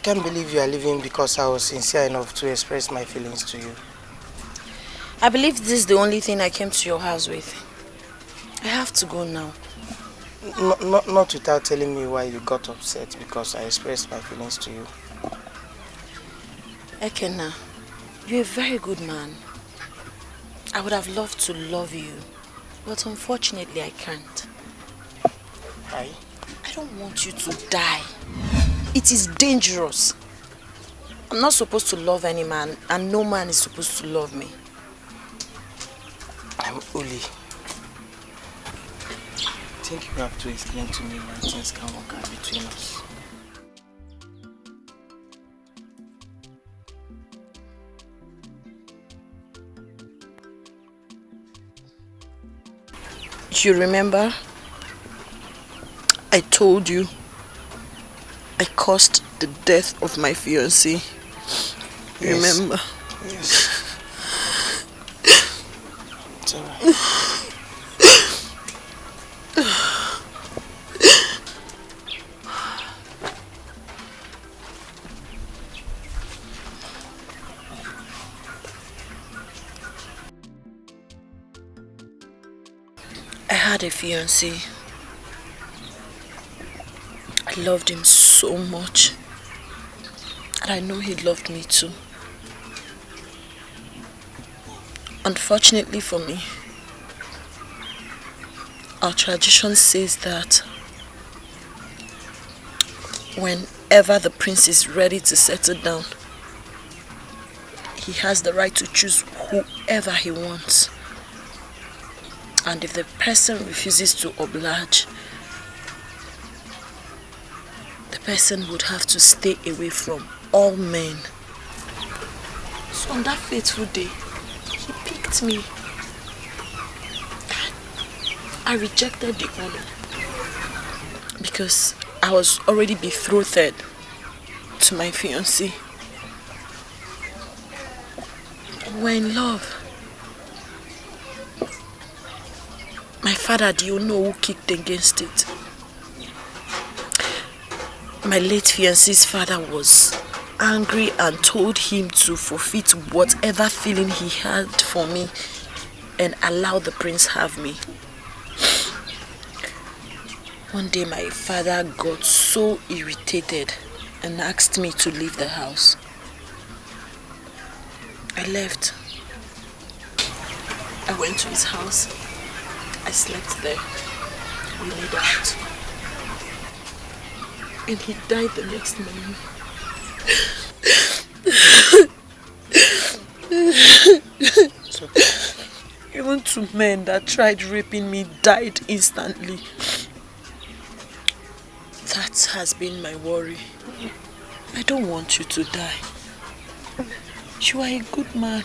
can't believe you are leaving because I was sincere enough to express my feelings to you. I believe this is the only thing I came to your house with. I have to go now. Not without telling me why you got upset because I expressed my feelings to you. Ekena, you're a very good man. I would have loved to love you, but unfortunately I can't. Why? I don't want you to die. It is dangerous. I'm not supposed to love any man, and no man is supposed to love me. I'm Uli. I think you have to explain to me why things can work out between us. You remember? I told you I caused the death of my fiancé. Yes. Remember? Yes. It's alright. I had a fiancé. I loved him so much. And I know he loved me too. Unfortunately for me, our tradition says that whenever the prince is ready to settle down, he has the right to choose whoever he wants. And if the person refuses to oblige, the person would have to stay away from all men. So on that fateful day, he picked me. I rejected the honor because I was already betrothed to my fiancé. We're in love. My father, do you know who kicked against it? My late fiancé's father was angry and told him to forfeit whatever feeling he had for me and allow the prince have me. One day my father got so irritated and asked me to leave the house. I left. I went to his house. I slept there. We laid out. And he died the next morning. Even two men that tried raping me died instantly. That has been my worry. I don't want you to die. You are a good man.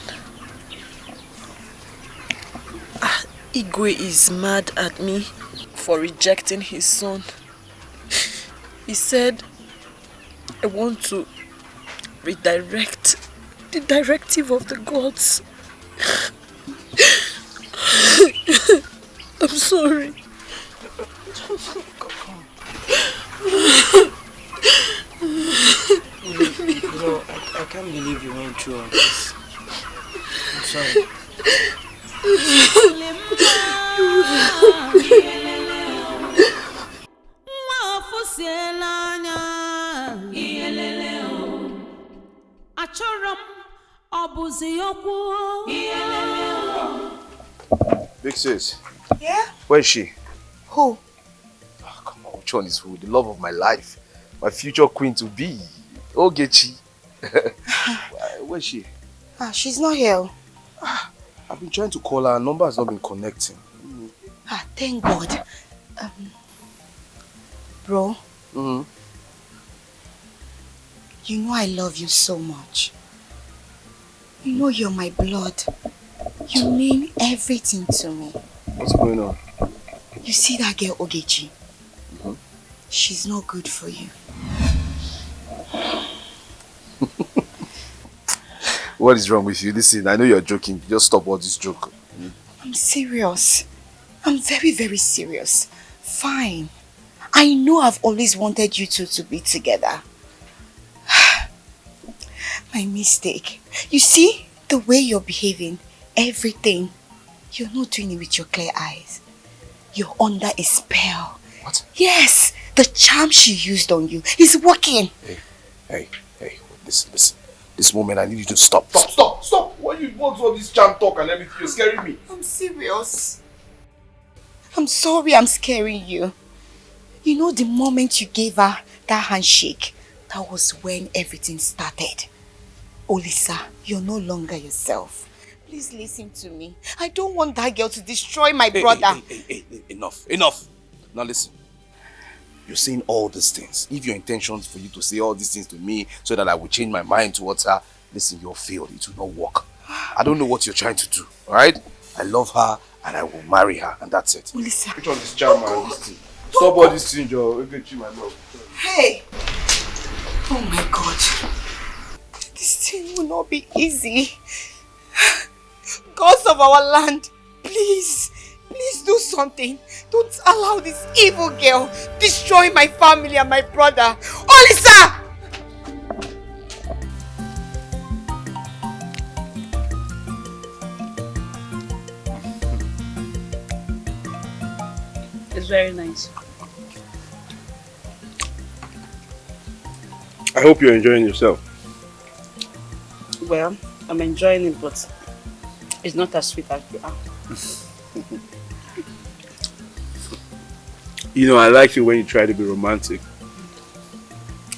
Igwe is mad at me for rejecting his son. He said, I want to redirect the directive of the gods. I'm sorry. No, I can't believe you went through all this. I'm sorry. Big sis. Yeah? Where is she? Who? Oh, come on, which one is who? The love of my life. My future queen to be. Ogechi. Where is she? She's not here. I've been trying to call her. Her number has not been connecting. Thank God. Bro. You know I love you so much. You know you're my blood. You mean everything to me. What's going on? You see that girl Ogechi? She's not good for you. What is wrong with you? Listen, I know you're joking. Just stop all this joke. I'm serious. I'm very, very serious. Fine. I know I've always wanted you two to be together. My mistake. You see, the way you're behaving, everything, you're not doing it with your clear eyes. You're under a spell. What? Yes, the charm she used on you is working. Hey, listen. This moment I need you to stop. Stop! Why you want all this charm talk and everything? You're scaring me. I'm serious. I'm sorry I'm scaring you. You know, the moment you gave her that handshake, that was when everything started. Olisa, you're no longer yourself. Please listen to me. I don't want that girl to destroy my brother. Hey, enough. Now listen. You're saying all these things. If your intention is for you to say all these things to me so that I will change my mind towards her, listen, you're failed. It will not work. I don't know what you're trying to do, alright? I love her and I will marry her and that's it. Olisa. Which one is charm and this thing? Stop all this thing, Joe. My love. Hey! Oh my God. This thing will not be easy. Gods of our land, please do something. Don't allow this evil girl destroy my family and my brother. Olisa! It's very nice. I hope you're enjoying yourself. Well, I'm enjoying it, but it's not as sweet as you are. You know, I like it when you try to be romantic.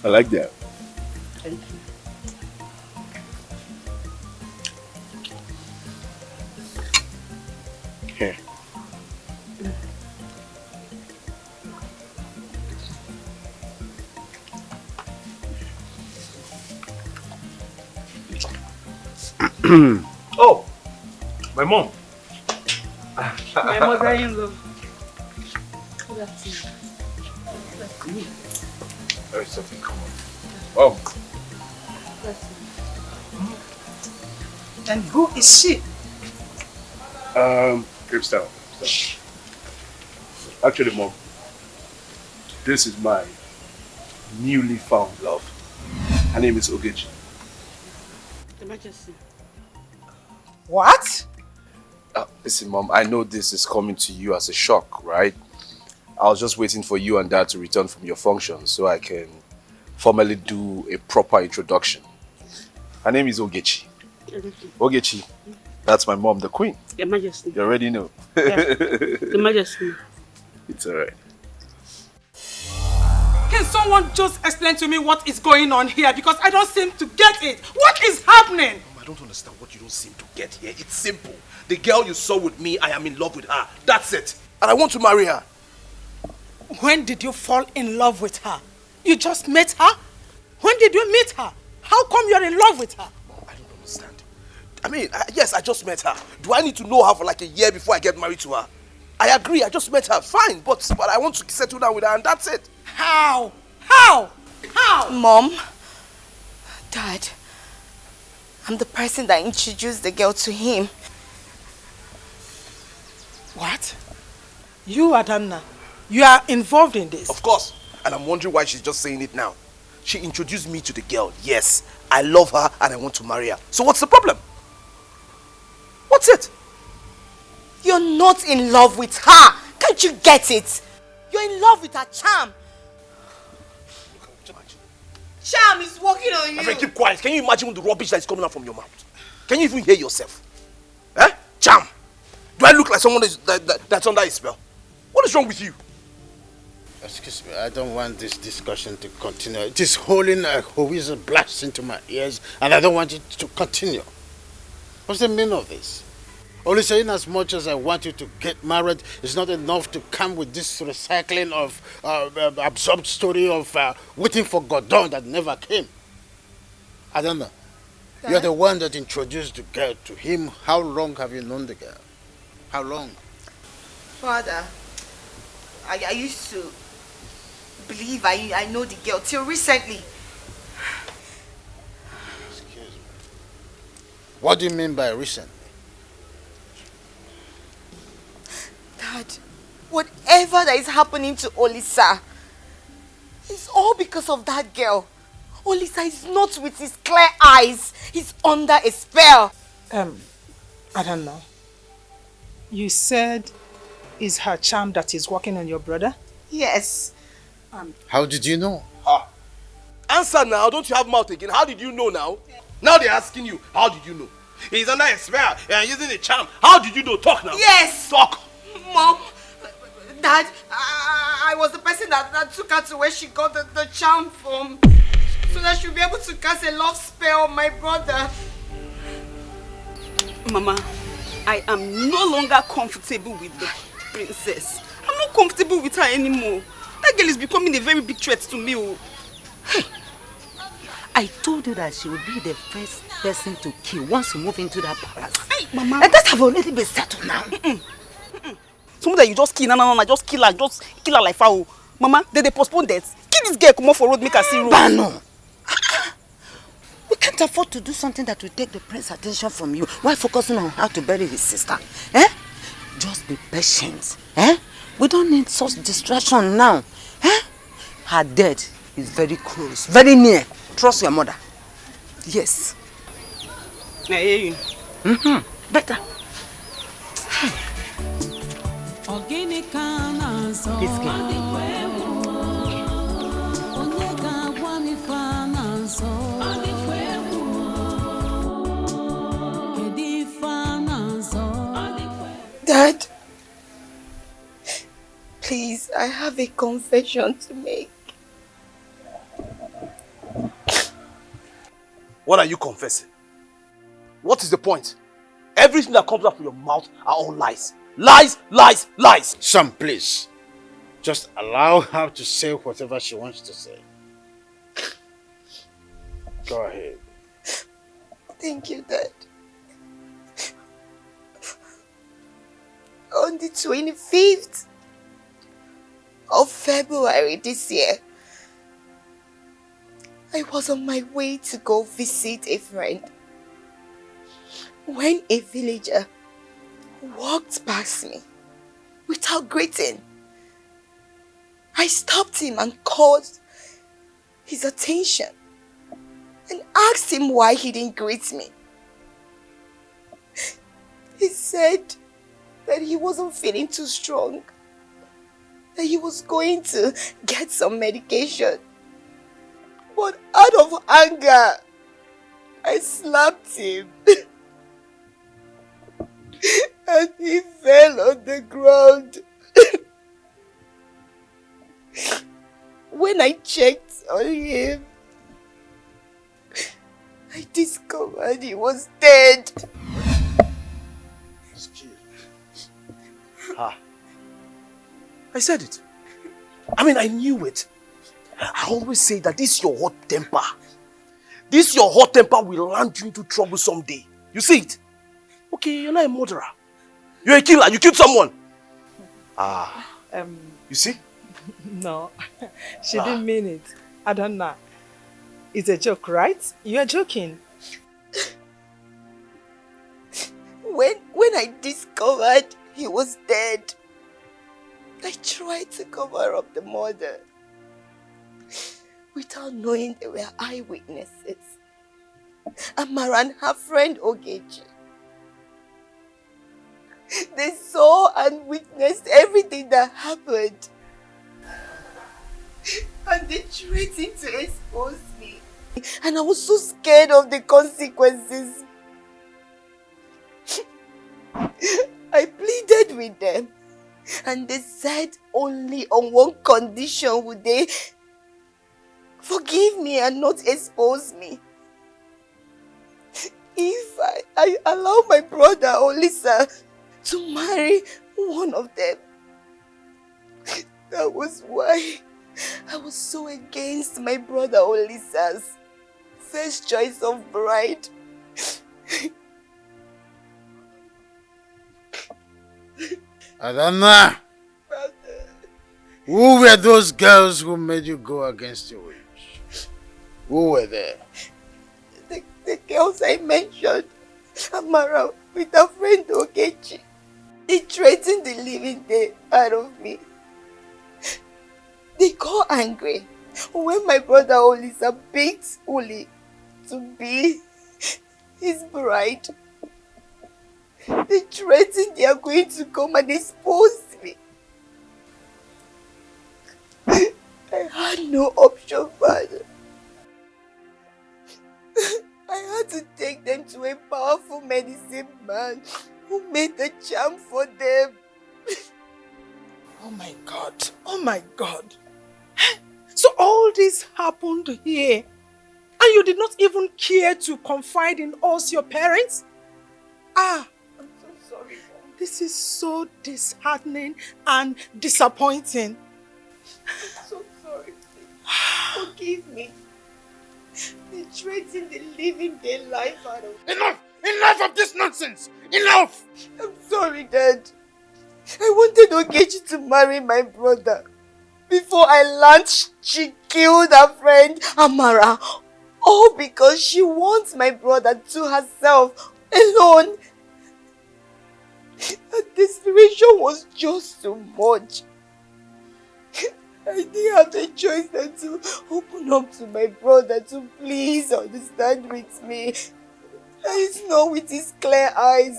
I like that. Thank you. Here. Oh, my mom. My mother-in-law. Good afternoon. Very something, come on. Oh. And who is she? Crystal. Actually, Mom, this is my newly found love. Her name is Ogechi. Emergency. What? Listen, Mom, I know this is coming to you as a shock, right? I was just waiting for you and Dad to return from your function so I can formally do a proper introduction. Her name is Ogechi. Ogechi, that's my mom, the queen. Your Majesty. You already know. Yeah. Your Majesty. It's alright. Can someone just explain to me what is going on here? Because I don't seem to get it. What is happening? I don't understand what you don't seem to get here. It's simple. The girl you saw with me, I am in love with her. That's it. And I want to marry her. When did you fall in love with her? You just met her? When did you meet her? How come you're in love with her? I don't understand. I mean, yes, I just met her. Do I need to know her for like a year before I get married to her? I agree, I just met her. Fine, but I want to settle down with her and that's it. How? Mom, Dad, I'm the person that introduced the girl to him. What? You, Adanna, you are involved in this? Of course. And I'm wondering why she's just saying it now. She introduced me to the girl. Yes, I love her and I want to marry her. So what's the problem? What's it? You're not in love with her. Can't you get it? You're in love with her charm. Charm is working on you. My friend, keep quiet. Can you imagine the rubbish that is coming out from your mouth? Can you even hear yourself? Eh? Charm. Do I look like someone that's under a spell? What is wrong with you? Excuse me, I don't want this discussion to continue. It is holding a whistle blast into my ears and I don't want it to continue. What's the meaning of this? Only saying as much as I want you to get married is not enough to come with this recycling of absurd story of waiting for Godon that never came. I don't know. You're the one that introduced the girl to him. How long have you known the girl? How long? Father, I used to believe I know the girl till recently. Excuse me. What do you mean by recently? Dad, whatever that is happening to Olisa, it's all because of that girl. Olisa is not with his clear eyes. He's under a spell. I don't know. You said it's her charm that is working on your brother? Yes. How did you know? Answer now, don't you have mouth again? How did you know now? Now they're asking you, how did you know? He's under a spell and using a charm. How did you know? Talk now. Yes. Talk. Mom, Dad, I was the person that took her to where she got the charm from. So that she'll be able to cast a love spell on my brother. Mama, I am no longer comfortable with the princess. I'm not comfortable with her anymore. That girl is becoming a very big threat to me. Oh. I told you that she would be the first person to kill once you move into that palace. Hey, Mama. And that have already been settled now. Someone that you just kill, no, just kill her like foul. Mama, they postpone that. Kill this girl, come on for road, make her see road. Bano! We can't afford to do something that will take the prince's attention from you while focusing on how to bury his sister. Eh? Just be patient. Eh? We don't need such distraction now. Eh? Her death is very close, very near. Trust your mother. Yes. I hear you. Better. This girl. Dad, please, I have a confession to make. What are you confessing? What is the point? Everything that comes out from your mouth are all lies. Lies, lies, lies. Sam, please. Just allow her to say whatever she wants to say. Go ahead. Thank you, Dad. On the 25th of February this year, I was on my way to go visit a friend when a villager walked past me without greeting. I stopped him and called his attention and asked him why he didn't greet me. He said that he wasn't feeling too strong, that he was going to get some medication. But out of anger, I slapped him and he fell on the ground. When I checked on him, I discovered he was dead. I said it. I mean, I knew it. I always say that this your hot temper. This your hot temper will land you into trouble someday. You see it? Okay, you're not a murderer. You're a killer. You killed someone. You see? No, she didn't mean it. I don't know. It's a joke, right? You're joking. When I discovered he was dead, I tried to cover up the murder without knowing there were eyewitnesses. Amara and her friend Ogechi. They saw and witnessed everything that happened. And they threatened to expose me. And I was so scared of the consequences. I pleaded with them. And they said only on one condition would they forgive me and not expose me. If I allow my brother Olisa to marry one of them. That was why I was so against my brother Olisa's first choice of bride. Adana, who were those girls who made you go against your wish? Who were there? The girls I mentioned, Amara with her friend Ogechi. They threatened the living day out of me. They got angry When my brother Olisa begged Oli to be his bride, they threatened they are going to come and expose me. I had no option, Father. I had to take them to a powerful medicine man who made the charm for them. Oh my God. Oh my God. So all this happened here, and you did not even care to confide in us, your parents? Ah, I'm so sorry, Mom. this is so disheartening and disappointing. I'm so sorry. Forgive me. They threatened the living their life out of me. Enough! Enough of this nonsense! Enough! I'm sorry, Dad. I wanted Ogechi to marry my brother. Before I learned she killed her friend Amara. All because she wants my brother to herself, alone. The desperation was just too much. I didn't have a choice than to open up to my brother to please understand with me. And it's not with his clear eyes.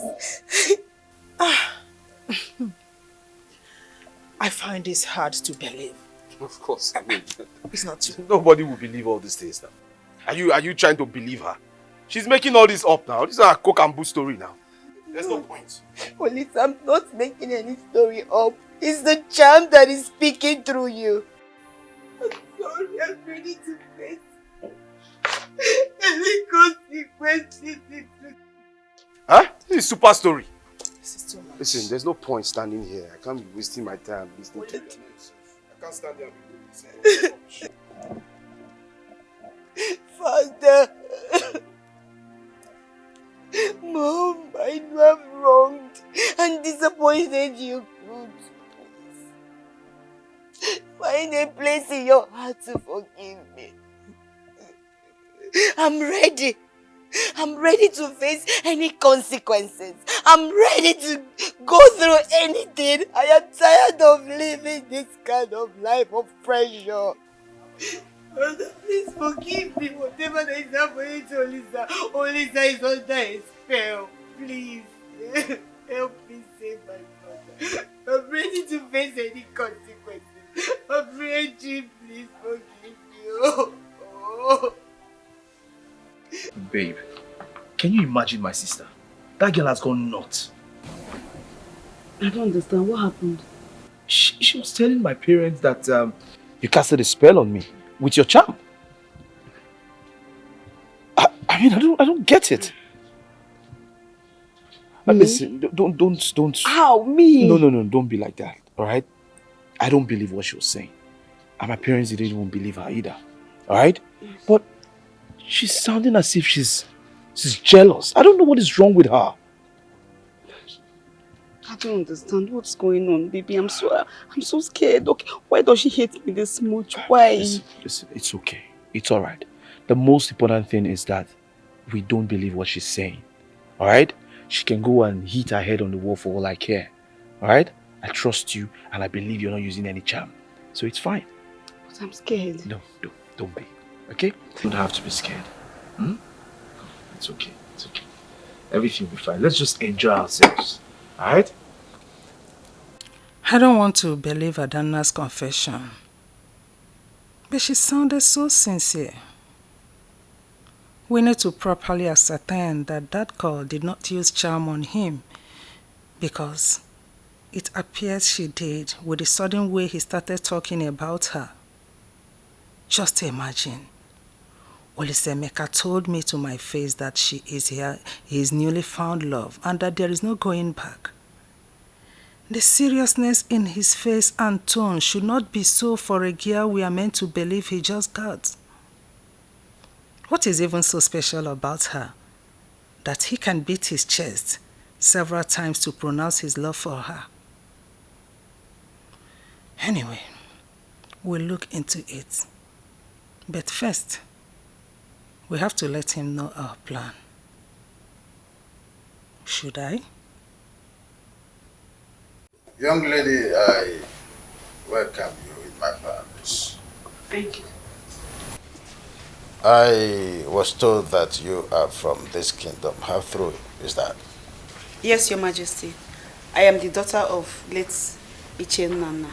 I find this hard to believe. Of course, I mean, It's not true. nobody will believe all these things now. Are you trying to believe her? She's making all this up now. This is a cock and bull story now. There's no point. Police, I'm not making any story up. It's the charm that is speaking through you. I'm sorry, I'm ready to face any consequences. Huh? This is super story. This is too much. Listen, there's no point standing here. I can't be wasting my time listening to you. I can't stand there and be doing this. Father, Mom, I know I've wronged and disappointed you. Find a place in your heart to forgive me. I'm ready. I'm ready to face any consequences. I'm ready to go through anything. I am tired of living this kind of life of pressure. Father, please forgive me. Whatever that is happening to Olisa, Olisa is under a spell. Please, help me save my brother. I'm ready to face any consequences. I'm ready. Please forgive me. Oh. Babe, can you imagine my sister? That girl has gone nuts. I don't understand. What happened? She was telling my parents that you casted a spell on me with your charm. I mean, I don't get it. Listen, don't. How? Me? No, don't be like that, alright? I don't believe what she was saying. And my parents didn't even believe her either, alright? But she's sounding as if she's jealous. I don't know what is wrong with her. I don't understand what's going on, baby. I'm so scared. Okay, why does she hate me this much? Why? Listen, it's okay. It's alright. The most important thing is that we don't believe what she's saying. Alright? She can go and hit her head on the wall for all I care. Alright? I trust you and I believe you're not using any charm. So it's fine. But I'm scared. No, don't be. Okay? You don't have to be scared. It's okay. It's okay. Everything will be fine. Let's just enjoy ourselves. Alright? I don't want to believe Adana's confession, but she sounded so sincere. We need to properly ascertain that that girl did not use charm on him, because it appears she did with the sudden way he started talking about her. Just imagine. Olisemeka told me to my face that she is his newly found love and that there is no going back. The seriousness in his face and tone should not be so for a girl we are meant to believe he just got. What is even so special about her that he can beat his chest several times to pronounce his love for her? Anyway, we'll look into it. But first, we have to let him know our plan. Should I? Young lady, I welcome you in my palace. Thank you. I was told that you are from this kingdom. How true is that? Yes, Your Majesty. I am the daughter of late Iche Nana.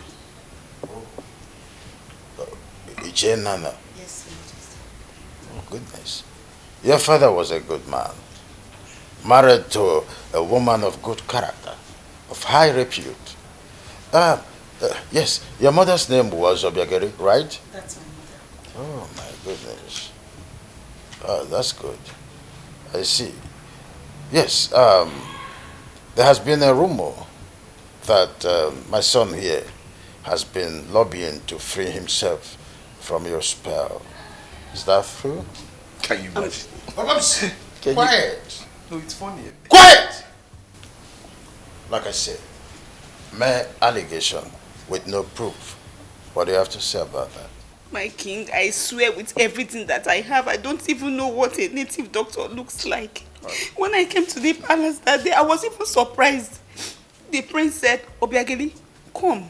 Iche Nana? Yes, Your Majesty. Oh, goodness. Your father was a good man. Married to a woman of good character, of high repute. Yes, your mother's name was Obiageri, right? That's my mother. Oh, my goodness. Oh, that's good. I see. Yes, there has been a rumor that my son here has been lobbying to free himself from your spell. Is that true? Can you imagine? Quiet. No, it's funny. Quiet! Like I said, mere allegation with no proof. What do you have to say about that? My king, I swear with everything that I have, I don't even know what a native doctor looks like. When I came to the palace that day, I was even surprised. The prince said, Obiageli, come.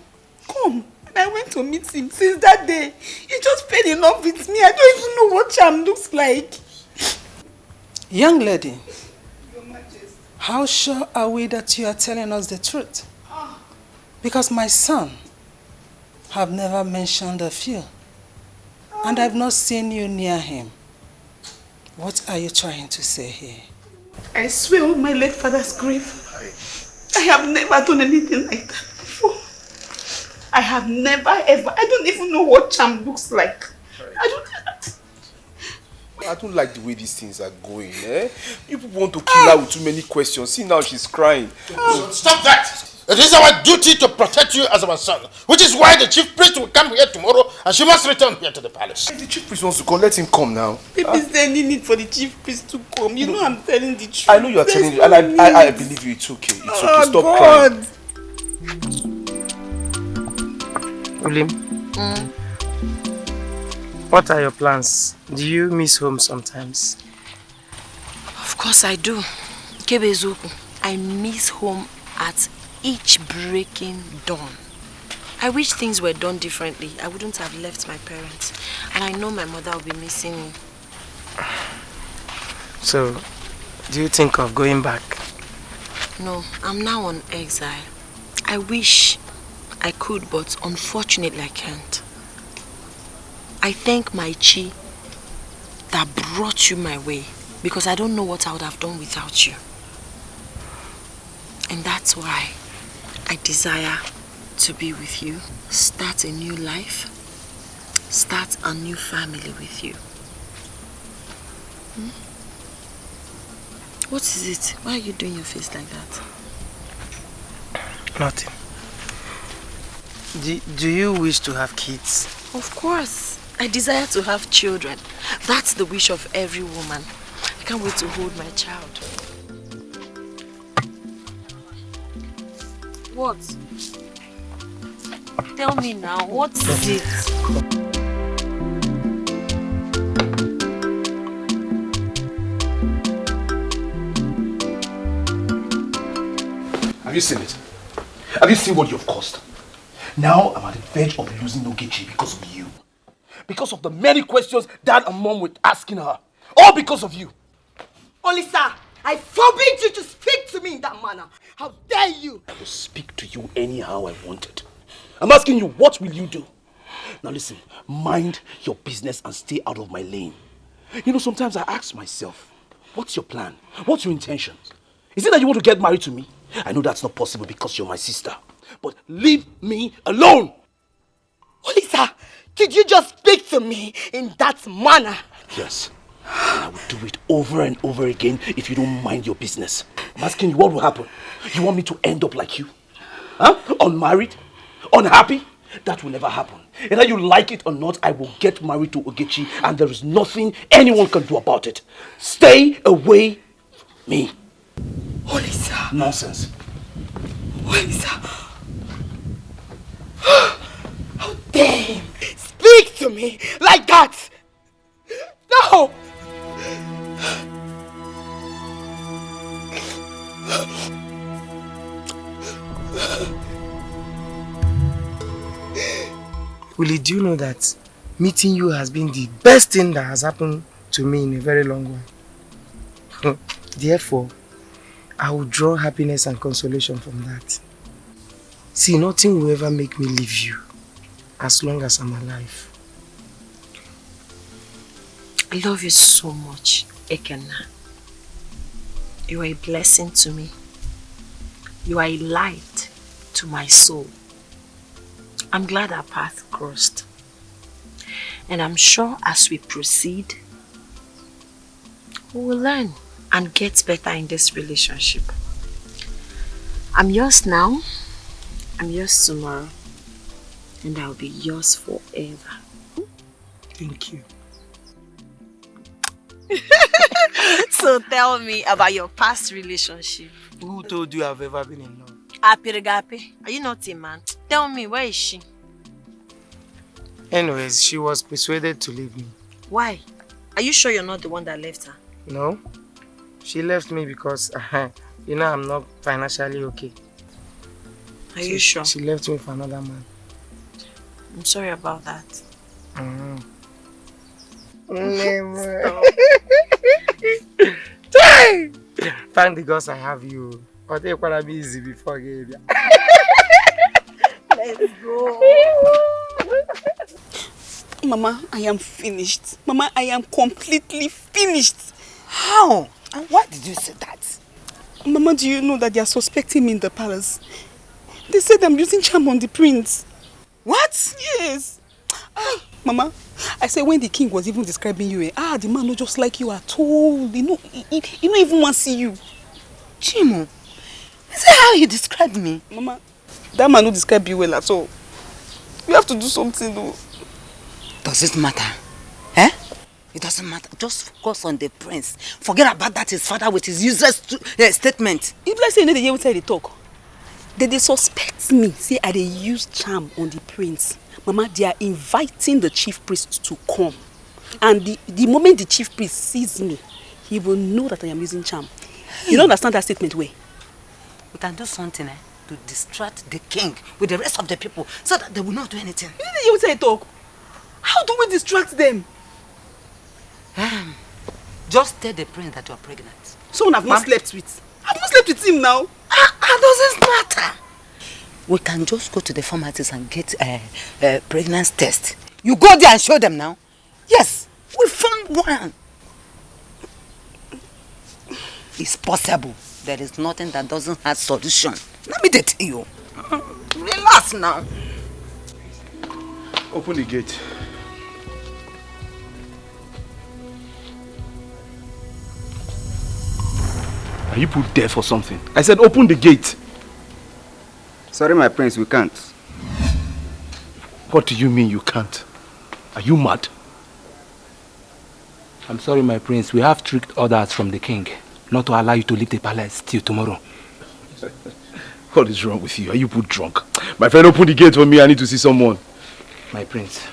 And I went to meet him. Since that day, he just fell in love with me. I don't even know what charm looks like. Young lady, Your Majesty. how sure are we that you are telling us the truth? Because my son have never mentioned of you. And I've not seen you near him. What are you trying to say here? I swear on my late father's grave, I have never done anything like that before. I have never ever, I don't even know what charm looks like. I don't like the way these things are going, eh? You people want to kill her with too many questions. See now she's crying. Stop that! It is our duty to protect you as our son, which is why the chief priest will come here tomorrow and she must return here to the palace. If the chief priest wants to come, let him come now. Maybe is there any need for the chief priest to come? You know I'm telling the truth. I know you are telling you, and I believe you. It's okay. It's okay. Stop crying. William, what are your plans? Do you miss home sometimes? Of course I do. Kebezuku, I miss home at each breaking dawn. I wish things were done differently. I wouldn't have left my parents. And I know my mother will be missing me. So, do you think of going back? No, I'm now on exile. I wish I could, but unfortunately I can't. I thank my chi that brought you my way, because I don't know what I would have done without you. And that's why I desire to be with you, start a new life, start a new family with you. What is it? Why are you doing your face like that? Nothing. Do you wish to have kids? Of course. I desire to have children. That's the wish of every woman. I can't wait to hold my child. What? Tell me now, what is it? Have you seen it? Have you seen what you've caused? Now I'm at the verge of losing Ogechi because of you. Because of the many questions Dad and Mom were asking her. All because of you. Olisa, I forbid you to speak to me in that manner. How dare you? I will speak to you anyhow I wanted. I'm asking you, what will you do? Now listen, mind your business and stay out of my lane. You know, sometimes I ask myself, what's your plan? What's your intention? Is it that you want to get married to me? I know that's not possible because you're my sister. But leave me alone! Olisa, did you just speak to me in that manner? Yes. And I will do it over and over again if you don't mind your business. I'm asking you, what will happen? You want me to end up like you? Huh? Unmarried? Unhappy? That will never happen. Either you like it or not, I will get married to Ogechi and there is nothing anyone can do about it. Stay away from me. Olisa. Nonsense. Olisa. How dare him speak to me like that? No! Willie, do you know that meeting you has been the best thing that has happened to me in a very long one. Therefore, I will draw happiness and consolation from that. See, nothing will ever make me leave you as long as I'm alive. I love you so much, Ekena. You are a blessing to me. You are a light to my soul. I'm glad our path crossed. And I'm sure as we proceed, we will learn and get better in this relationship. I'm yours now, I'm yours tomorrow, and I'll be yours forever. Thank you. So tell me about your past relationship. Who told you I've ever been in love? Apirigapi, are you not a man? Tell me, where is she? Anyways, she was persuaded to leave me. Why? Are you sure you're not the one that left her? No. She left me because, you know, I'm not financially okay. Are you sure? She left me for another man. I'm sorry about that. Thank the gods I have you. But it's gonna be easy before I get there. Let's go. Mama, I am finished. Mama, I am completely finished. How? And why did you say that? Mama, do you know that they are suspecting me in the palace? They said I'm using charm on the prince. What? Yes. Mama, I said when the king was even describing you, the man not just like you at all. He don't even want to see you. Chimo, is that how he described me? Mama, that man don't describe you well at all. You have to do something though. Does it matter? Eh? It doesn't matter. Just focus on the prince. Forget about that his father with his useless statement. If let's say they hear what they talk, they suspect me. Say I dey use charm on the prince. Mama, they are inviting the chief priest to come. And the moment the chief priest sees me, he will know that I am using charm. You don't understand that statement, way? We can do something to distract the king with the rest of the people so that they will not do anything. You didn't hear what they talk. How do we distract them? Just tell the prince that you are pregnant. Someone I've not slept with. I've not slept with him now. Doesn't matter. We can just go to the pharmacies and get a pregnancy test. You go there and show them now. Yes, we found one. It's possible. There is nothing that doesn't have solution. Let me tell you. Relax now. Open the gate. Are you put there for something? I said open the gate. Sorry, my prince, we can't. What do you mean you can't? Are you mad? I'm sorry, my prince. We have strict orders from the king not to allow you to leave the palace till tomorrow. What is wrong with you? Are you put drunk? My friend, open the gate for me. I need to see someone. My prince,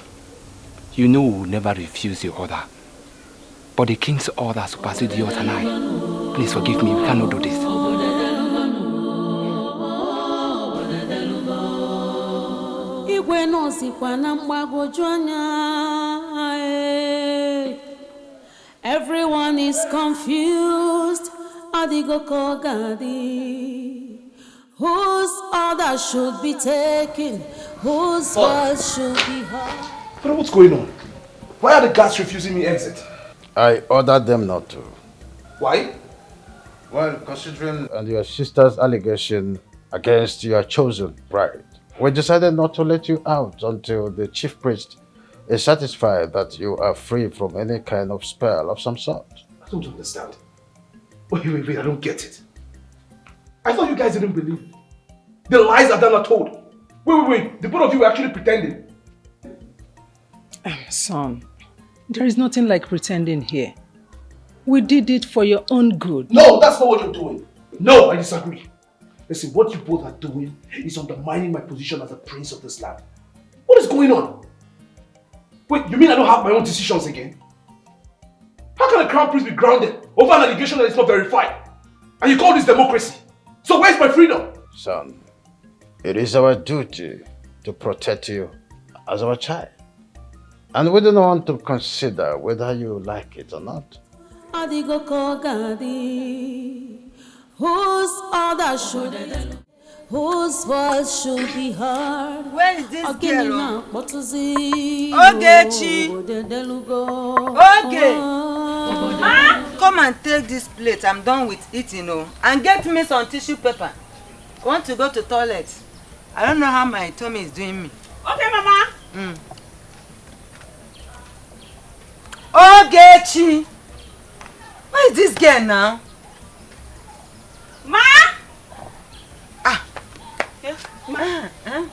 you know we will never refuse your order. But the king's order supersedes yours and I. Please forgive me. We cannot do this. Everyone is confused. Whose order should be taken? Whose voice should be heard? But what's going on? Why are the guards refusing me exit? I ordered them not to. Why? Well, considering your sister's allegation against your chosen bride, we decided not to let you out until the chief priest is satisfied that you are free from any kind of spell of some sort. I don't understand. Wait, I don't get it. I thought you guys didn't believe it. The lies that Dana told. Wait, the both of you were actually pretending. Son, there is nothing like pretending here. We did it for your own good. No, that's not what you're doing. No, I disagree. Listen, what you both are doing is undermining my position as a prince of this land. What is going on? Wait, you mean I don't have my own decisions again? How can a crown prince be grounded over an allegation that is not verified? And you call this democracy? So where's my freedom? Son, it is our duty to protect you as our child. And we don't want to consider whether you like it or not. Adigo Kogadi, whose order should be, whose voice should be heard. Where is this girl? Ogechi! Okay. Come and take this plate. I'm done with eating, and get me some tissue paper. Want to go to toilet? I don't know how my tummy is doing me. Okay, Mama. Ogechi! Where is this girl now? Ma! Ma. I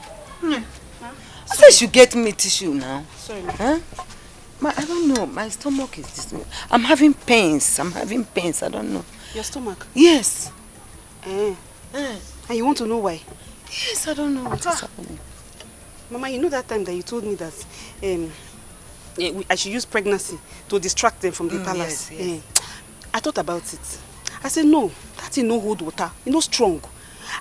said you get me tissue now. Sorry, Ma. Huh? Ma, I don't know. My stomach is this. I'm having pains. I don't know. Your stomach? Yes. And you want to know why? Yes, I don't know what is happening. Mama, you know that time that you told me that I should use pregnancy to distract them from the palace? Yes. I thought about it. I said, no, that thing no hold water. It's not strong.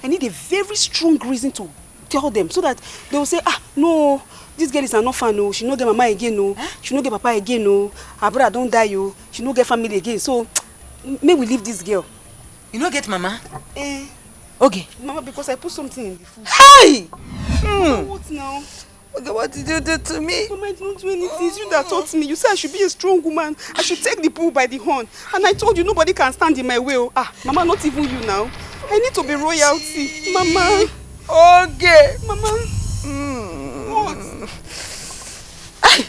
I need a very strong reason to tell them so that they will say, no, this girl is an orphan, no. She no get mama again, no. She no get papa again, no. Her brother don't die, yo. She no get family again. So, may we leave this girl. You no get mama? Okay. Mama, because I put something in the food. Hey! Mama, what now? Okay, what did you do to me? Mama, I didn't do anything. It's you that taught me. You said I should be a strong woman. I should take the bull by the horn. And I told you nobody can stand in my way. Mama, not even you now. I need to be royalty. Mama. Okay. Mama. What? Hey.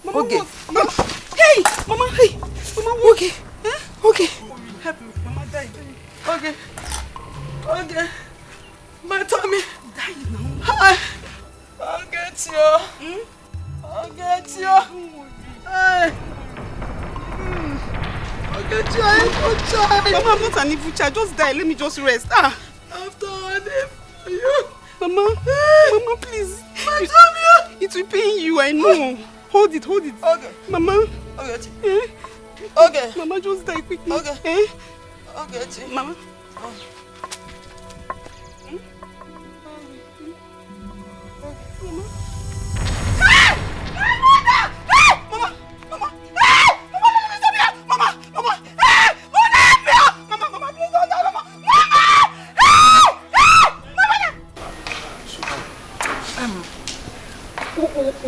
Mama, Okay. what? Mama. Hey. Mama, hey. Mama, what? Okay. Okay. Help me. Mama died. Okay. My tummy. Die now. Hi. I'll get you. I'll get you. Hey. I'll get you. I'm evil child. Mama, I'm not an evil child. Just die. Let me just rest. After all this, you. Mama, please. My tummy. It will pain you, I know. Hold it. Okay. Mama. Okay. Okay. Mama, just die quickly. Okay. Okay. Mama.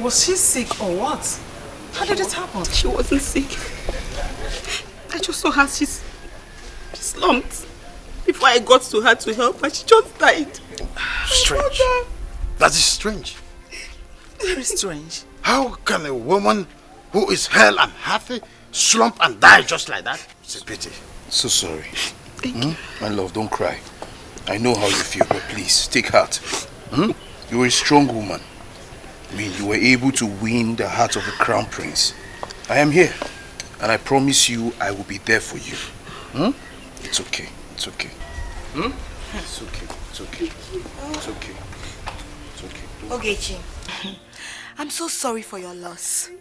Was she sick or what? How did it happen? She wasn't sick. I just saw her, she slumped. Before I got to her to help her, she just died. Strange. That is strange. Very strange. How can a woman who is hale and healthy slump and die just like that? It's a pity. So sorry. My love, don't cry. I know how you feel, but please, take heart. You're a strong woman. I mean, you were able to win the heart of the crown prince. I am here, and I promise you I will be there for you. It's okay. It's okay. It's okay. It's okay. It's okay. It's okay. Ogechi, I'm so sorry for your loss.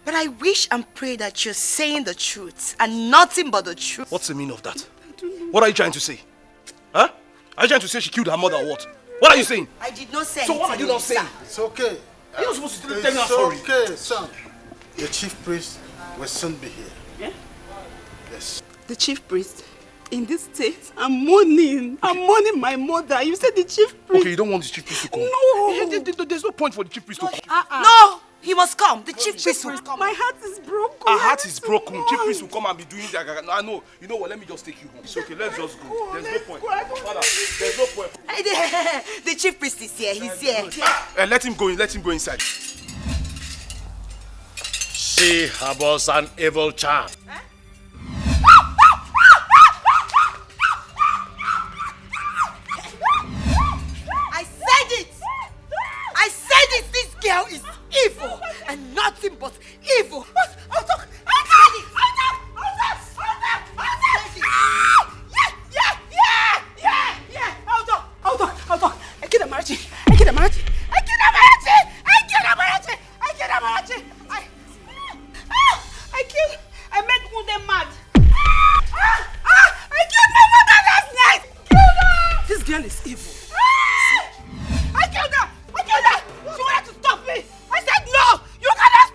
But I wish and pray that you're saying the truth and nothing but the truth. What's the meaning of that? What are you trying to say? Huh? Are you trying to say she killed her mother or what? What are you saying? I did not say So anything. what are you not saying? It's okay. You're not supposed to tell me I'm sorry. It's okay, son. The chief priest will soon be here. Yeah? Yes. The chief priest? In this state, I'm mourning. I'm mourning my mother. You said the chief priest. Okay, you don't want the chief priest to come? No. There's no point for the chief priest to come. No, he must come. The chief priest will come. My heart is broken. Our heart is broken. Chief priest will come and be doing that. I know. You know what? Let me just take you home. It's okay. Let's just go. There's no point. Father, there's no point. The chief priest is here. He's here. Let him go in. Let him go inside. She harbors an evil charm. I said it. This girl is evil and nothing but evil. I'll talk. I made Kunde mad. I killed my mother last night. This girl is evil. I killed her. She wanted to stop me. I said no. You cannot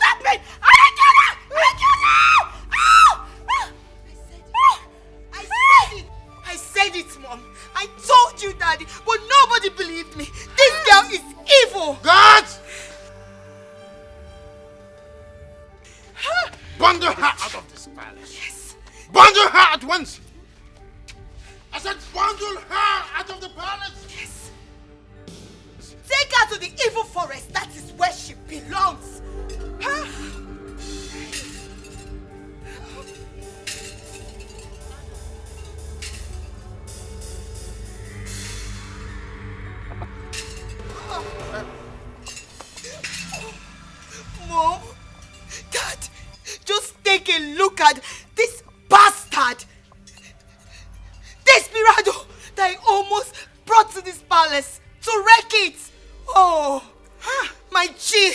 said it, Mom. I told you, Daddy, but nobody believed me. This girl is evil. God! Bundle her out of this palace. Yes. Bundle her at once. I said bundle her out of the palace. Yes. Take her to the evil forest. That is where she belongs. Huh? Mom, Dad, just take a look at this bastard. Desperado that I almost brought to this palace to wreck it. Oh, my G,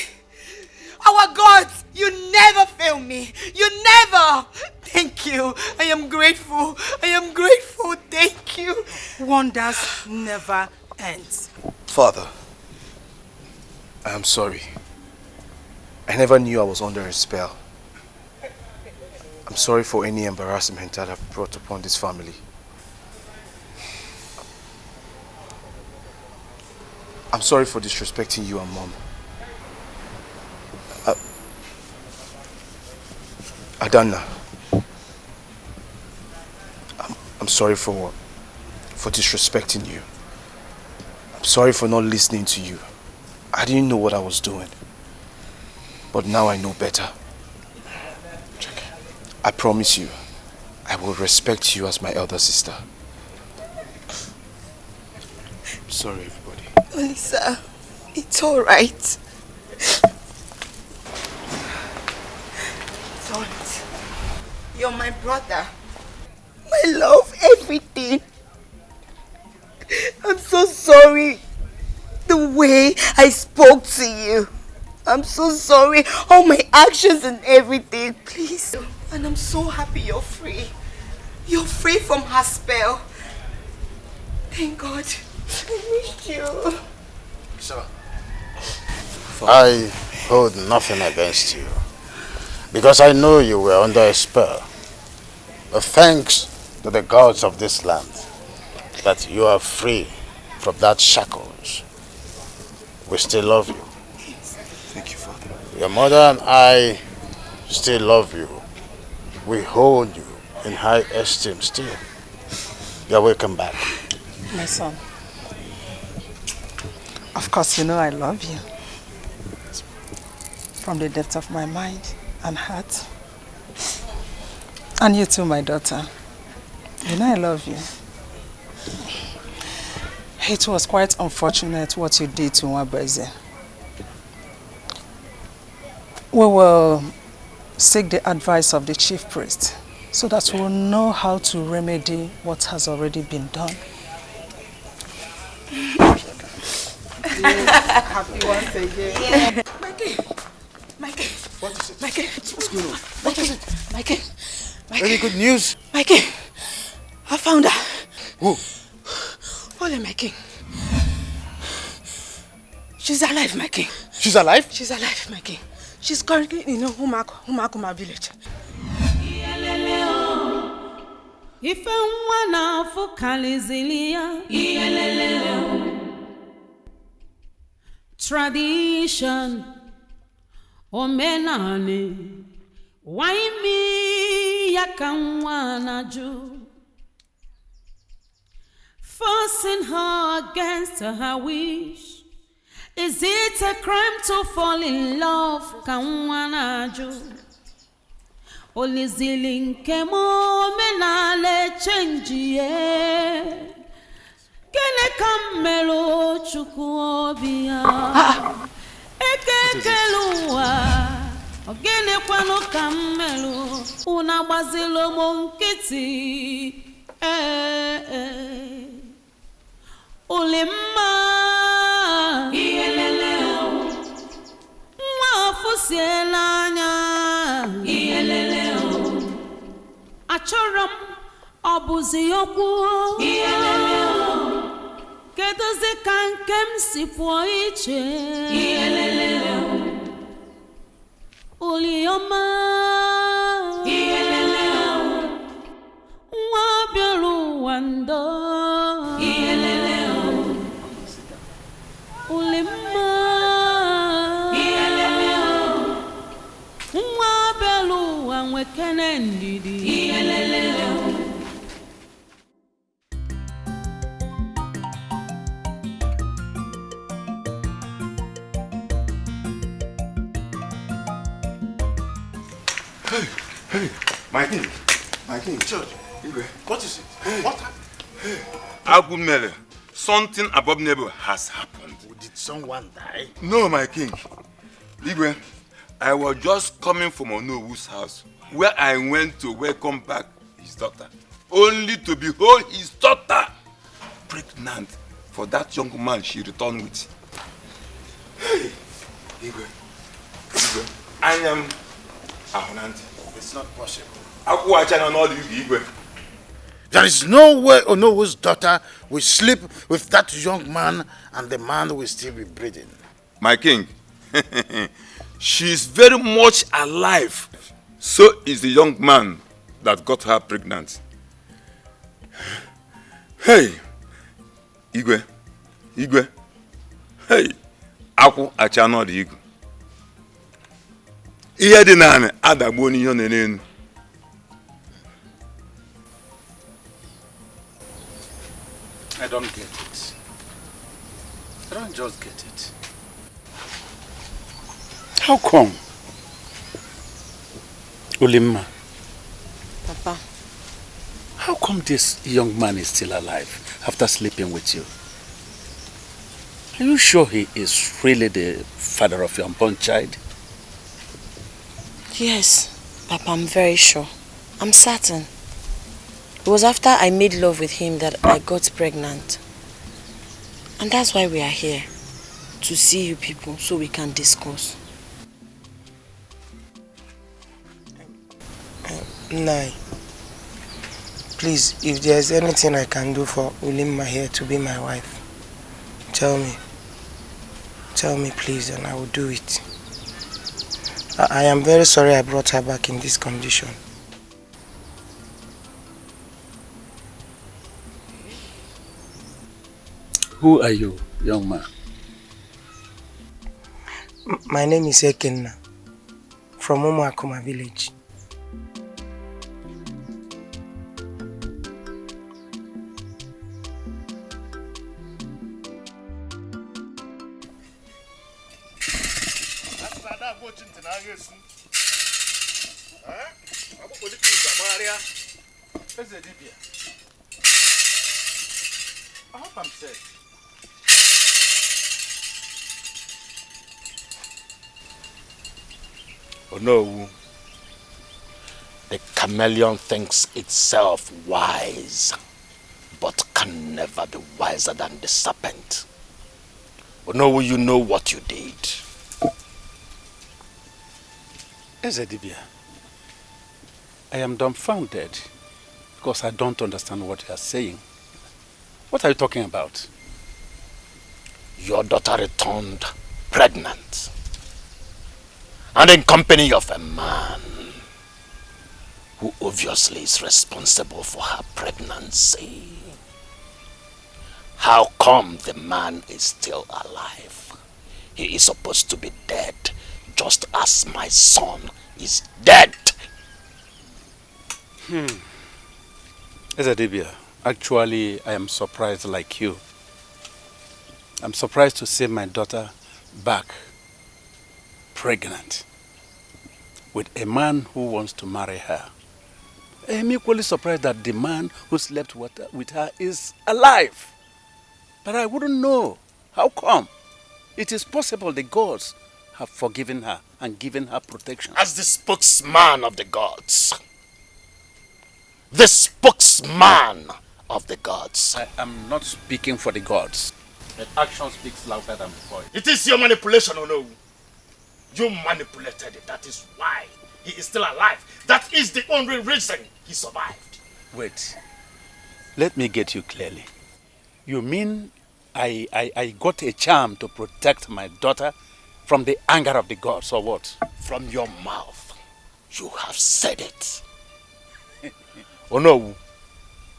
our gods, you never fail me. You never. Thank you. I am grateful. I am grateful. Thank you. Wonders never ends. Father, I am sorry. I never knew I was under a spell. I'm sorry for any embarrassment that I've brought upon this family. I'm sorry for disrespecting you and Mom. Adanna, I'm sorry for disrespecting you. I'm sorry for not listening to you. I didn't know what I was doing. But now I know better. I promise you, I will respect you as my elder sister. I'm sorry, everybody. Lisa, it's all right. Don't. You're my brother. My love, everything. I'm so sorry. The way I spoke to you. I'm so sorry. All my actions and everything. Please. And I'm so happy you're free. You're free from her spell. Thank God. I missed you. Sir. I hold nothing against you. Because I know you were under a spell. But thanks to the gods of this land that you are free from that shackles. We still love you. Thank you, Father. Your mother and I still love you. We hold you in high esteem still. You're welcome back. My son, of course you know I love you. From the depth of my mind and heart. And you too, my daughter. You know I love you. It was quite unfortunate what you did to Nwabeze. We will seek the advice of the chief priest so that we'll know how to remedy what has already been done. Happy once again. Yeah. Mikey. What is it? Mikey. What's going on? What is it? Mikey. Very good news. Mikey. I found her. Who? Holy my king. She's alive, my king. She's alive? She's alive, my king. She's currently in Humakuma village. Ife nwa na-afụ kalizili ya. Tradition, omenani, waimi ya ka nwa na-ajụ. Forcing her against her wish. Is it a crime to fall in love? Ka nwa na-ajụ. Olizili nke m omenala change ye. Kene ka m mere Chukwu obi ya. Ekekele ụwa. Ogene kwanu ka m mere. Una gbazilo m nkịtị. Ulimma iyelele nwa afusiela anya iyelele achọrọ m ọbụzi okwu iyelele kedozi ka nke m si pụọ iche iyelele ulioma iyelele nwa bịara ụwa kpakpando Ulima nwa belu anwekene ndidi Hey, my king, church. What is it? What happened? Agumele, something abominable has happened. Did someone die? No, my king. Igwe, I was just coming from Onowu's house, where I went to welcome back his daughter, only to behold his daughter pregnant for that young man she returned with. Hey, Igwe, I am Ahonanti. It's not possible. There is no way Onowu's daughter will sleep with that young man and the man will still be breathing. My king, she is very much alive. So is the young man that got her pregnant. Hey, Igwe, hey, Aku achano di Igwe. Ihe dị naanị adagbo n'ihe n'elu. I don't get it. I don't just get it. How come? Ulima. Papa. How come this young man is still alive after sleeping with you? Are you sure he is really the father of your unborn child? Yes, Papa, I'm very sure. I'm certain. It was after I made love with him that I got pregnant. And that's why we are here. To see you people so we can discuss. Nai, please, if there's anything I can do for Ulima here to be my wife, tell me. Tell me please and I will do it. I am very sorry I brought her back in this condition. Who are you, young man? My name is Ekenna, from Umuakuma village. I hope I'm safe. Oh no. The chameleon thinks itself wise, but can never be wiser than the serpent. Oh no, you know what you did. Ezedibia, I am dumbfounded because I don't understand what you are saying. What are you talking about? Your daughter returned pregnant and in company of a man who obviously is responsible for her pregnancy. How come the man is still alive? He is supposed to be dead, just as my son is dead. Ezedibia, actually, I am surprised like you. I'm surprised to see my daughter back pregnant with a man who wants to marry her. I am equally surprised that the man who slept with her is alive. But I wouldn't know. How come? It is possible the gods have forgiven her and given her protection. As the spokesman of the gods. The spokesman of the gods. I am not speaking for the gods. But action speaks louder than before. It is your manipulation, or no? You manipulated it. That is why he is still alive. That is the only reason he survived. Wait. Let me get you clearly. You mean I got a charm to protect my daughter from the anger of the gods, or what? From your mouth. You have said it. Oh no.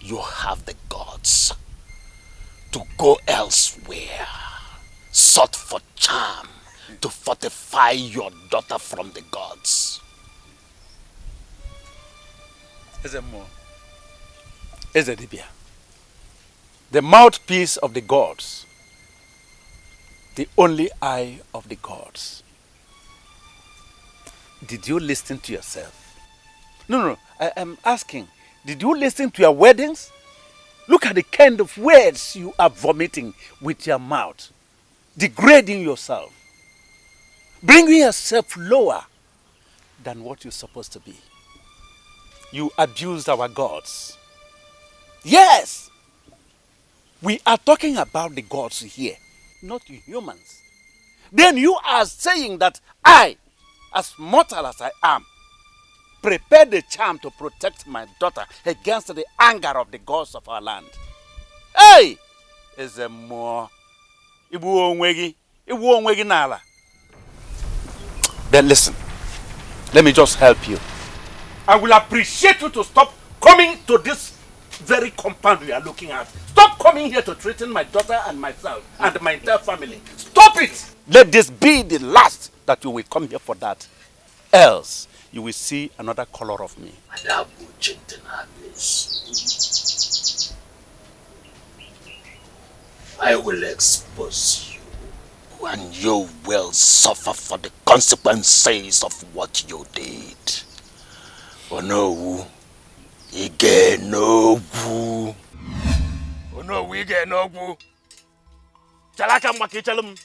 you have the gods to go elsewhere, sought for charm to fortify your daughter from the gods. Ezedibia, the mouthpiece of the gods, the only eye of the gods. Did you listen to yourself? No, I am asking, did you listen to your weddings? Look at the kind of words you are vomiting with your mouth, degrading yourself, bringing yourself lower than what you're supposed to be. You abused our gods. Yes! We are talking about the gods here, not humans. Then you are saying that I, as mortal as I am, prepared the charm to protect my daughter against the anger of the gods of our land. Hey! Is a more. Then listen, let me just help you. I will appreciate you to stop coming to this very compound we are looking at. Stop coming here to threaten my daughter and myself and my entire family. Stop it! Let this be the last that you will come here for that. Else, you will see another color of me. I will expose you, and you will suffer for the consequences of what you did. Oh no, Ige no gu. Oh no, Ige no gu. Chalaka makichalum.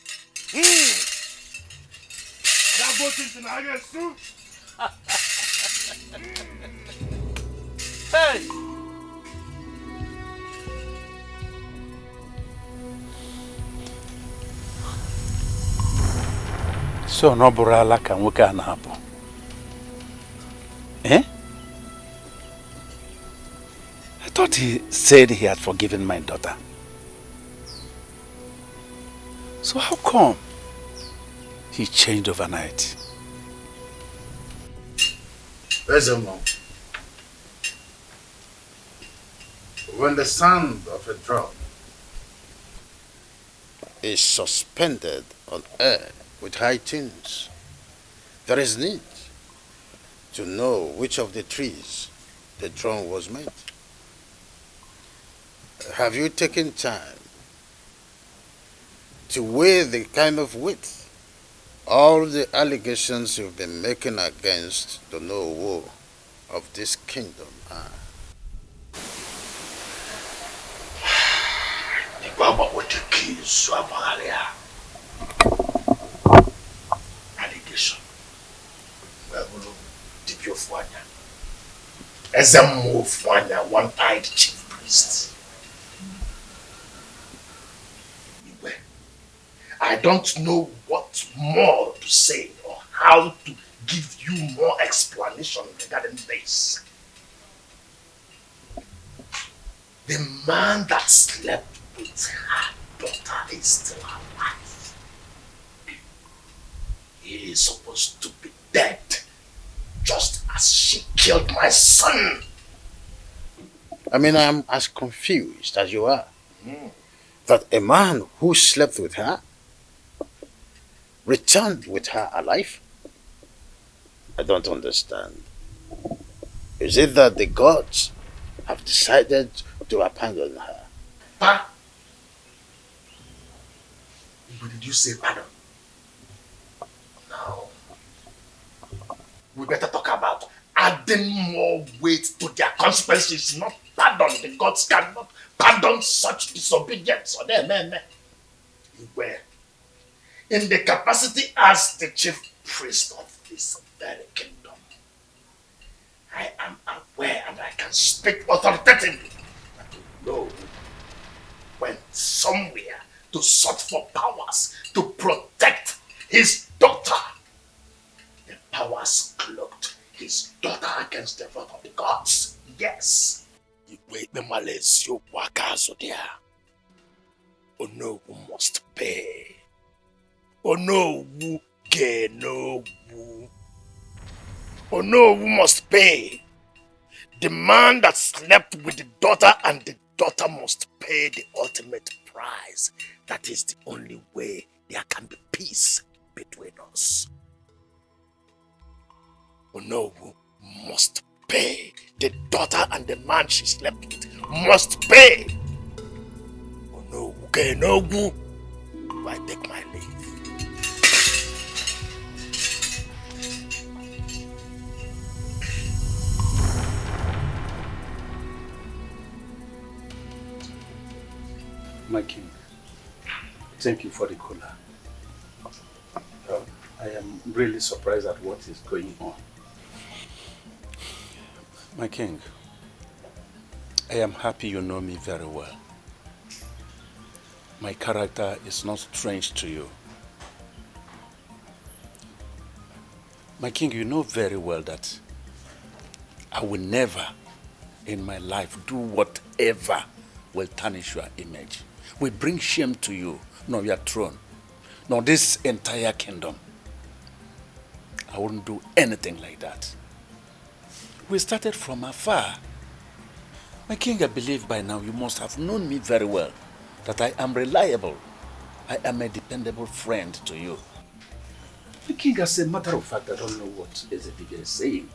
That boat is in against Hey! So no burala ka nwoke a na-abụ. Eh? I thought he said he had forgiven my daughter. So how come he changed overnight? Where's your mom? When the sound of a drum is suspended on air with high tunes, there is need to know which of the trees the drum was made. Have you taken time to weigh the kind of width all the allegations you've been making against the Nowo of this kingdom are? Baba with the keys, allegation. Deep your father. As a move, one-eyed chief priest. I don't know what more to say or how to give you more explanation regarding this. The man that slept with her daughter is still alive. He is supposed to be dead, just as she killed my son. I mean, I'm as confused as you are. That a man who slept with her returned with her alive? I don't understand. Is it that the gods have decided to abandon her? Pa? But did you say pardon? No. We better talk about adding more weight to their consequences, not pardon. The gods cannot pardon such disobedience. Or in the capacity as the chief priest of this very kingdom, I am aware and I can speak authoritatively that the Lord went somewhere to search for powers to protect his daughter. The powers cloaked his daughter against the wrath of the gods. Yes. Wait, the malice you work out there. Oh no, who must pay. Oh no, who can no who. Oh no, who must pay. The man that slept with the daughter and the daughter must pay the ultimate price. That is the only way there can be peace between us. Onowu must pay. The daughter and the man she slept with must pay. Onowu Kenogu. I take my leave. My king, thank you for the cola. I am really surprised at what is going on. My king, I am happy you know me very well. My character is not strange to you. My king, you know very well that I will never in my life do whatever will tarnish your image, will bring shame to you, nor your throne, nor this entire kingdom. I wouldn't do anything like that. We started from afar. My king, I believe by now you must have known me very well, that I am reliable. I am a dependable friend to you. The king, as a matter of fact, I don't know what Ezebige is saying.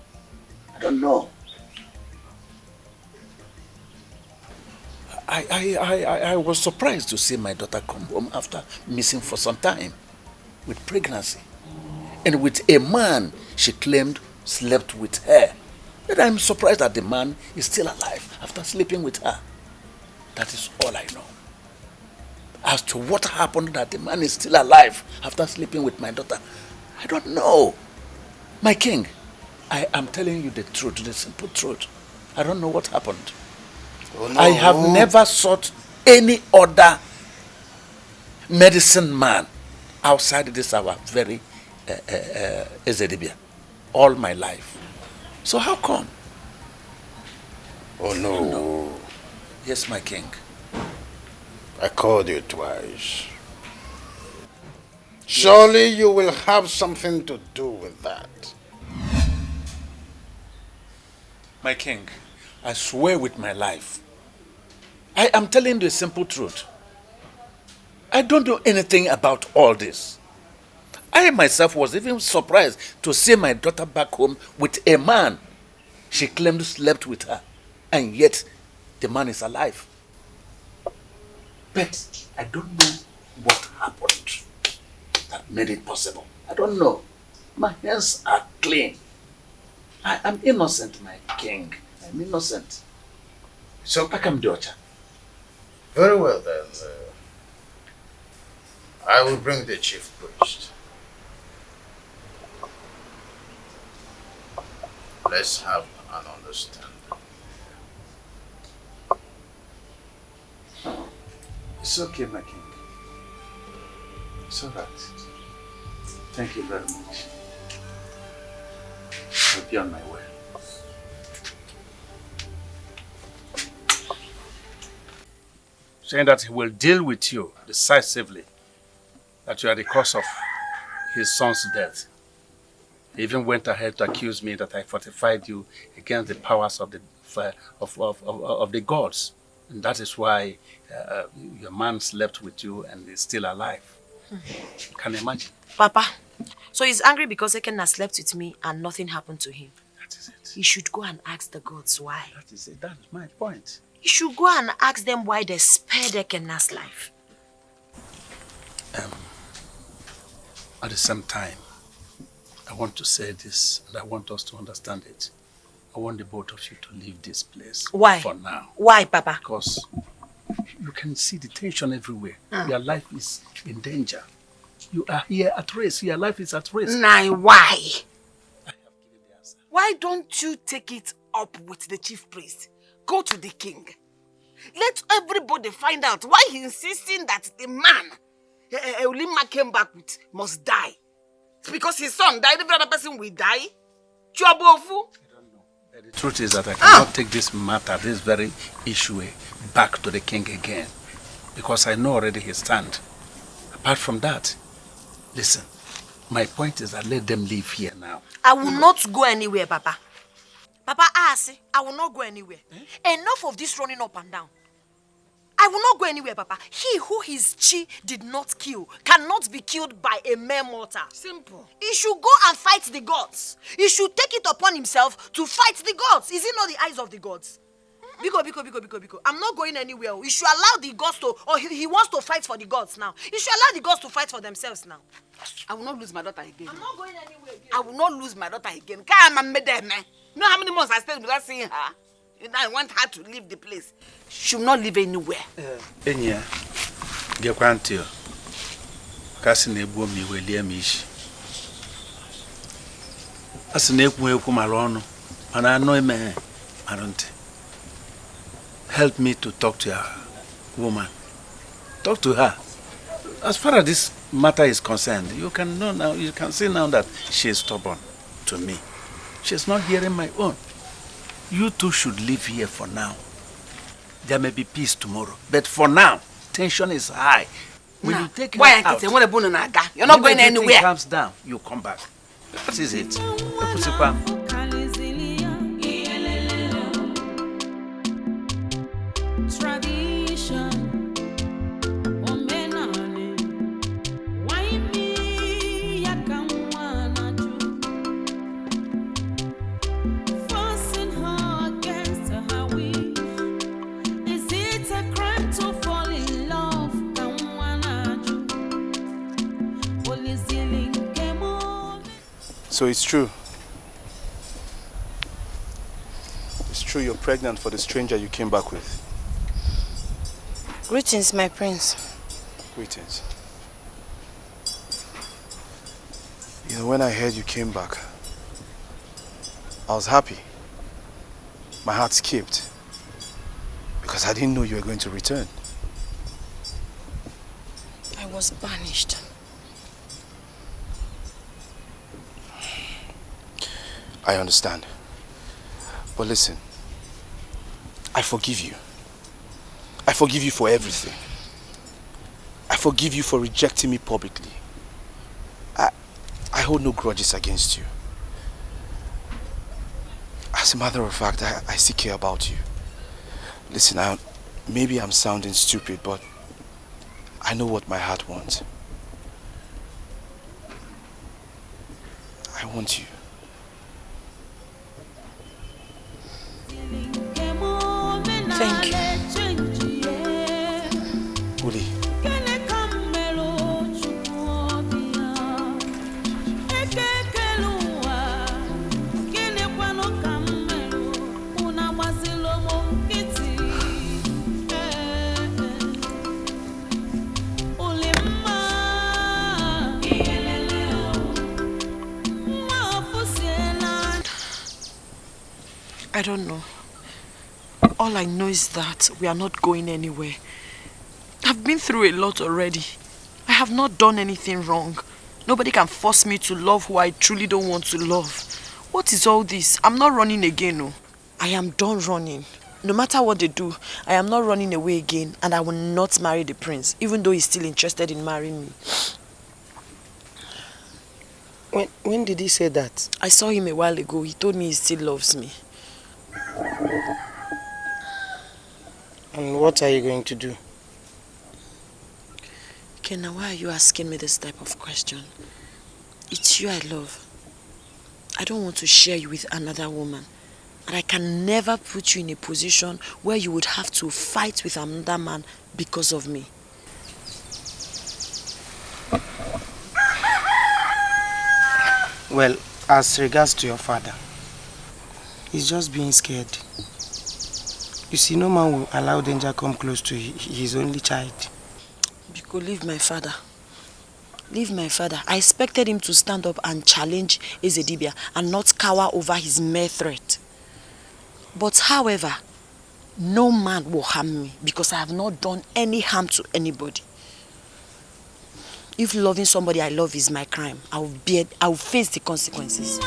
I don't know. I was surprised to see my daughter come home after missing for some time with pregnancy. And with a man she claimed slept with her. And I'm surprised that the man is still alive after sleeping with her. That is all I know. As to what happened that the man is still alive after sleeping with my daughter, I don't know. My king, I am telling you the truth, the simple truth. I don't know what happened. Oh, no. I have never sought any other medicine man outside this our very Ezedibia all my life. So how come? Oh no. Yes, my king. I called you twice. Surely you will have something to do with that. My king, I swear with my life, I am telling you the simple truth. I don't know anything about all this. I myself was even surprised to see my daughter back home with a man she claimed slept with her, and yet the man is alive. But I don't know what happened that made it possible. I don't know. My hands are clean. I am innocent, my king. I'm innocent. So I come, daughter. Very well then. I will bring the chief priest. Let's have an understanding. It's okay, my king. It's all right. Thank you very much. I'll be on my way. Saying that he will deal with you decisively, that you are the cause of his son's death. He even went ahead to accuse me that I fortified you against the powers of the gods. And that is why your man slept with you and is still alive. Can you imagine? Papa, so he's angry because Ekenna slept with me and nothing happened to him. That is it. He should go and ask the gods why. That is it. That is my point. He should go and ask them why they spared Ekenna's life. At the same time, I want to say this, and I want us to understand it. I want the both of you to leave this place. Why? For now. Why, Papa? Because you can see the tension everywhere. Your life is in danger. You are here at risk. Your life is at risk. Nah, why? I have given the answer. Why don't you take it up with the chief priest? Go to the king. Let everybody find out why he's insisting that the man Ulima came back with must die. It's because his son died, every other person will die. Chuabofu. The truth is that I cannot take this matter, this very issue, back to the king again. Because I know already his stand. Apart from that, listen, my point is that let them live here now. I will not go anywhere, Papa. Papa, I will not go anywhere. Enough of this running up and down. I will not go anywhere, Papa. He who his chi did not kill cannot be killed by a mere mortal. Simple. He should go and fight the gods. He should take it upon himself to fight the gods. Is it not the eyes of the gods? Biko. I'm not going anywhere. He should allow the gods to, or he wants to fight for the gods now. He should allow the gods to fight for themselves now. I will not lose my daughter again. I'm not going anywhere again. I will not lose my daughter again. Come on, madam. You know how many months I stayed without seeing her? And I want her to leave the place. She will not live anywhere. Enya, get quantio. Cassin ebu mi welia mish. As an equal marono, and I know a man, I don't. Help me to talk to her, woman. Talk to her. As far as this matter is concerned, you can know now. You can see now that she is stubborn to me. She's not hearing my own. You two should live here for now. There may be peace tomorrow, but for now, tension is high. When you take her out, you're not going anywhere. Everything calms down. You come back. That is it. So it's true. It's true you're pregnant for the stranger you came back with. Greetings, my prince. Greetings. You know, when I heard you came back, I was happy. My heart skipped because I didn't know you were going to return. I was banished. I understand. But listen, I forgive you. I forgive you for everything. I forgive you for rejecting me publicly. I hold no grudges against you. As a matter of fact, I still care about you. Listen, maybe I'm sounding stupid, but I know what my heart wants. I want you. Thank you. Uli. I don't know. All I know is that we are not going anywhere. I've been through a lot already. I have not done anything wrong. Nobody can force me to love who I truly don't want to love. What is all this? I'm not running again, no. I am done running. No matter what they do, I am not running away again, and I will not marry the prince, even though he's still interested in marrying me. When did he say that? I saw him a while ago. He told me he still loves me. And what are you going to do? Kenna, why are you asking me this type of question? It's you I love. I don't want to share you with another woman. And I can never put you in a position where you would have to fight with another man because of me. Well, as regards to your father, he's just being scared. You see, no man will allow danger come close to his only child. Biko, leave my father. Leave my father. I expected him to stand up and challenge Ezedibia and not cower over his mere threat. But however, no man will harm me because I have not done any harm to anybody. If loving somebody I love is my crime, I will face the consequences.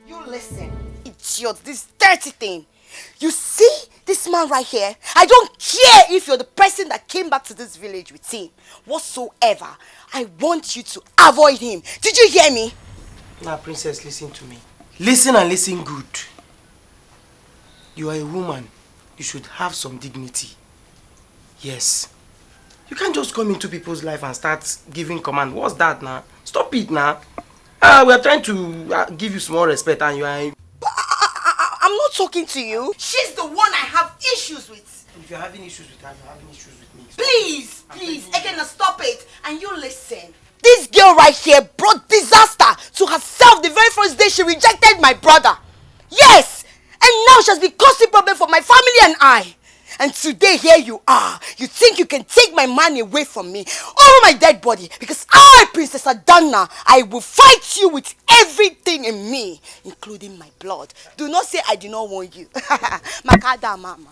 You listen, idiot, this dirty thing. You see this man right here? I don't care if you're the person that came back to this village with him. Whatsoever, I want you to avoid him. Did you hear me? Now, princess, listen to me. Listen and listen good. You are a woman. You should have some dignity. Yes. You can't just come into people's life and start giving command. What's that now? Stop it now. We are trying to give you small respect and you are... I'm not talking to you. She's the one I have issues with. If you're having issues with her, you're having issues with me. Please, Ekena, stop it. And you listen. This girl right here brought disaster to herself the very first day she rejected my brother. Yes! And now she has been causing problem for my family and I. And today here you are. You think you can take my man away from me over my dead body. Because I, Princess Adana, I will fight you with everything in me, including my blood. Do not say I do not want you. Makada mama.